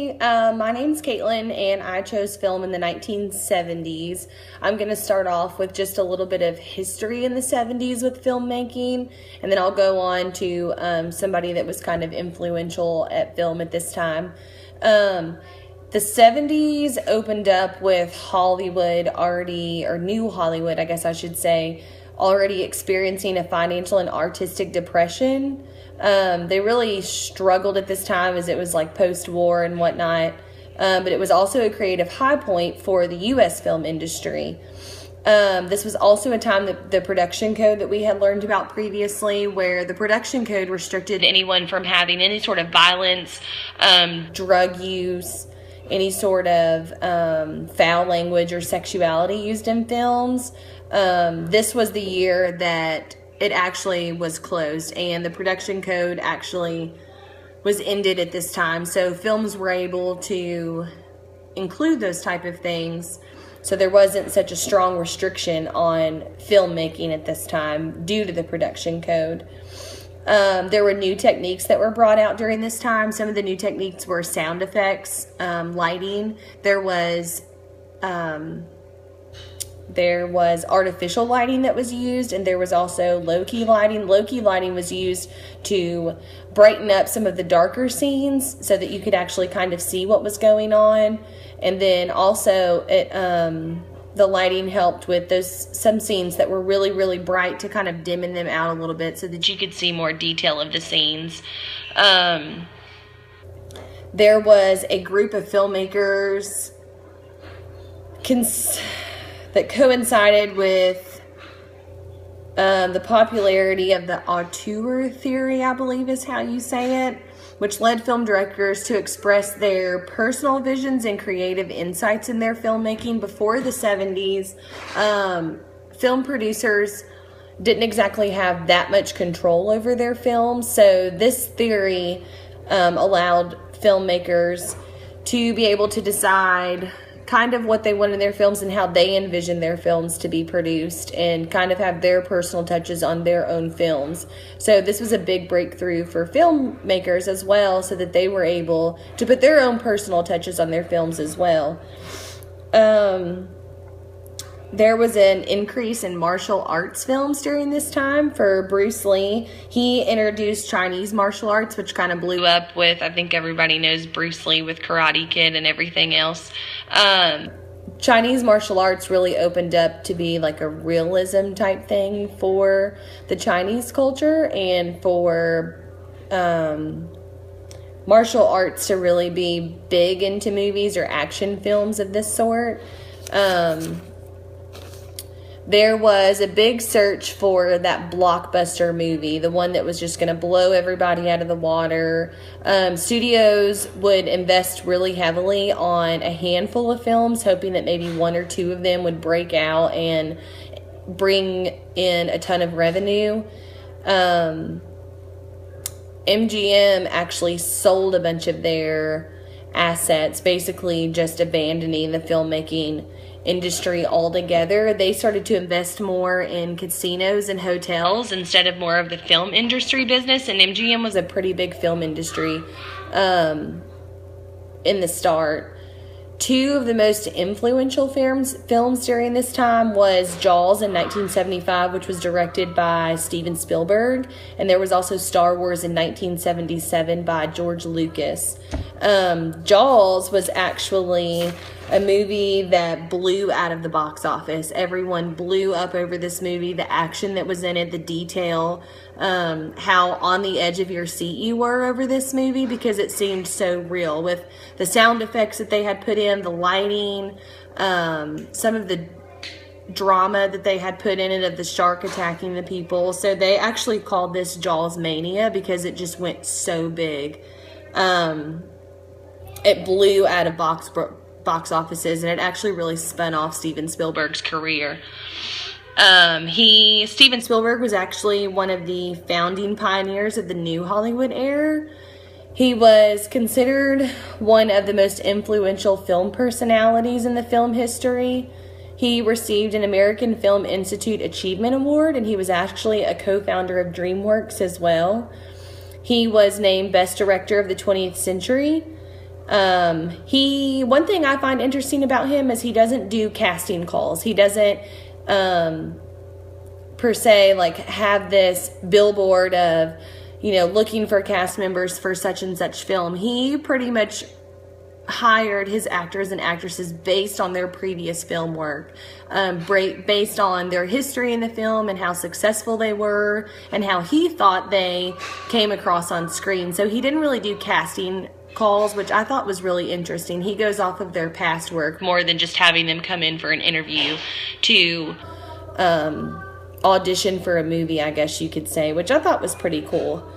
Hey, my name's Caitlin, and I chose film in the 1970s. I'm going to start off with just a little bit of history in the 70s with filmmaking, and then I'll go on to somebody that was kind of influential at film at this time. The 70s opened up with Hollywood already, or New Hollywood, I guess I should say, already experiencing a financial and artistic depression. They really struggled at this time as it was like post-war and whatnot. But it was also a creative high point for the U.S. film industry. This was also a time that the production code that we had learned about previously, where the production code restricted anyone from having any sort of violence, drug use, any sort of foul language or sexuality used in films. This was the year that it actually was closed, and the production code actually was ended at this time. So films were able to include those type of things. So there wasn't such a strong restriction on filmmaking at this time due to the production code. There were new techniques that were brought out during this time. Some of the new techniques were sound effects, lighting. There was artificial lighting that was used, and there was also low-key lighting. Low-key lighting was used to brighten up some of the darker scenes so that you could actually kind of see what was going on. And then also the lighting helped with some scenes that were really, really bright to kind of dimming them out a little bit so that you could see more detail of the scenes. There was a group of filmmakers that coincided with the popularity of the auteur theory, I believe is how you say it, which led film directors to express their personal visions and creative insights in their filmmaking. Before the 70s, film producers didn't exactly have that much control over their films, so this theory allowed filmmakers to be able to decide kind of what they wanted in their films and how they envisioned their films to be produced, and kind of have their personal touches on their own films. So this was a big breakthrough for filmmakers as well, so that they were able to put their own personal touches on their films as well. There was an increase in martial arts films during this time for Bruce Lee. He introduced Chinese martial arts, which kind of blew up with, I think everybody knows Bruce Lee with Karate Kid and everything else. Chinese martial arts really opened up to be like a realism type thing for the Chinese culture, and for martial arts to really be big into movies or action films of this sort. There was a big search for that blockbuster movie, the one that was just going to blow everybody out of the water. Studios would invest really heavily on a handful of films, hoping that maybe one or two of them would break out and bring in a ton of revenue. MGM actually sold a bunch of their assets, basically just abandoning the filmmaking industry altogether. They started to invest more in casinos and hotels instead of more of the film industry business, and MGM was a pretty big film industry in the start. Two of the most influential films during this time was Jaws in 1975, which was directed by Steven Spielberg, and there was also Star Wars in 1977 by George Lucas. Jaws was actually a movie that blew out of the box office. Everyone blew up over this movie, the action that was in it, the detail, how on the edge of your seat you were over this movie, because it seemed so real with the sound effects that they had put in, the lighting, some of the drama that they had put in it of the shark attacking the people. So they actually called this Jaws Mania because it just went so big. It blew out of box offices, and it actually really spun off Steven Spielberg's career. Steven Spielberg was actually one of the founding pioneers of the New Hollywood era. He was considered one of the most influential film personalities in the film history. He received an American Film Institute Achievement Award, and he was actually a co-founder of DreamWorks as well. He was named Best Director of the 20th Century. One thing I find interesting about him is he doesn't do casting calls. He doesn't, per se, like, have this billboard of, looking for cast members for such and such film. He pretty much hired his actors and actresses based on their previous film work, based on their history in the film and how successful they were and how he thought they came across on screen. So he didn't really do casting calls, which I thought was really interesting. He goes off of their past work more than just having them come in for an interview to audition for a movie, I guess you could say, which I thought was pretty cool.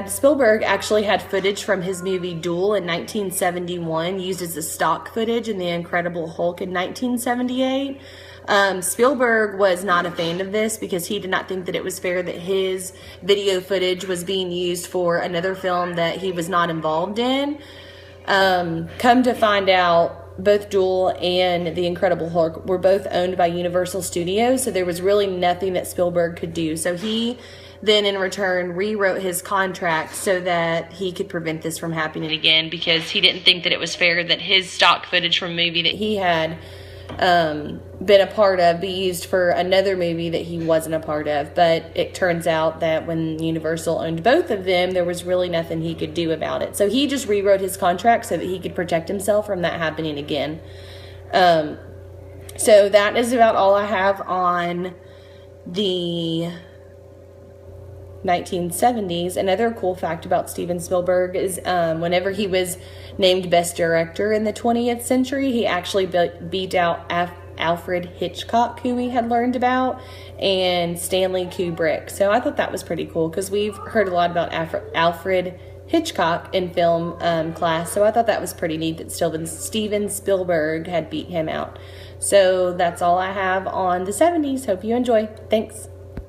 Spielberg actually had footage from his movie Duel in 1971 used as a stock footage in The Incredible Hulk in 1978. Spielberg was not a fan of this because he did not think that it was fair that his video footage was being used for another film that he was not involved in. Come to find out, both Duel and The Incredible Hulk were both owned by Universal Studios, so there was really nothing that Spielberg could do. So he then in return rewrote his contract so that he could prevent this from happening again, because he didn't think that it was fair that his stock footage from a movie that he had been a part of be used for another movie that he wasn't a part of. But it turns out that when Universal owned both of them, there was really nothing he could do about it. So he just rewrote his contract so that he could protect himself from that happening again. So that is about all I have on the 1970s. Another cool fact about Steven Spielberg is whenever he was named Best Director in the 20th century, he actually beat out Alfred Hitchcock, who we had learned about, and Stanley Kubrick. So I thought that was pretty cool because we've heard a lot about Alfred Hitchcock in film class. So I thought that was pretty neat that Steven Spielberg had beat him out. So that's all I have on the 70s. Hope you enjoy. Thanks.